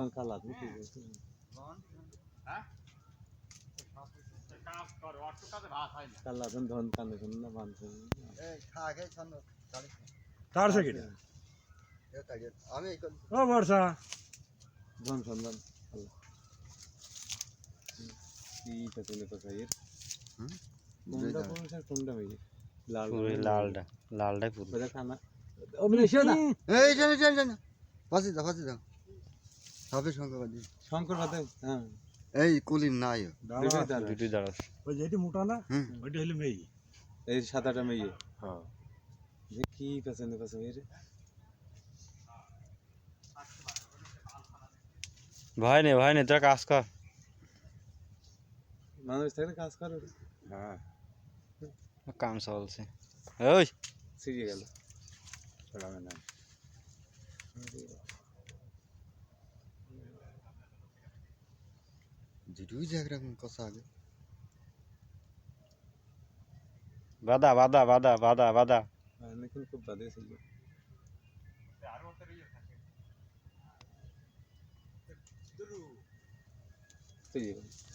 কালা তুমি কি বলছো হ্যাঁ কাজ করো অত কাজে ভাত হয় না কালা ধন ধন কানে শুন না বানছে এই খাগে ছন্দ গাড়ি কার সেকিটা এ তাই আমি এই ও বর্ষা ধন সন্ধান কালা কি কথা কথা এর কোনটা পুরুষ আর কোনটা মেয়ে লাল পুরো লালটাই পুরো ওটা খানা অভিনয় না এই জান জান জান ফাসি দাও সবে সংখ্যাবাদী শঙ্কর বাদে হ্যাঁ এই কুলিন নাই দুটোই দাঁড়াস ওই যেটি মোটা না হুম ওইটা হলো মেয়ে এই সাদাটা মেয়ে হ্যাঁ যে কি পছন্দ পছন্দ এর ভয় নেই তোরা কাজ কর মানুষ থাকলে কাজ করে হ্যাঁ কাম চলছে ওই সিরিয়ে গেল চলাবে না দুই জায়গা কথা আগে বাদা আমি কিন্তু খুব বাদে ছিল সিরিয়ে গেল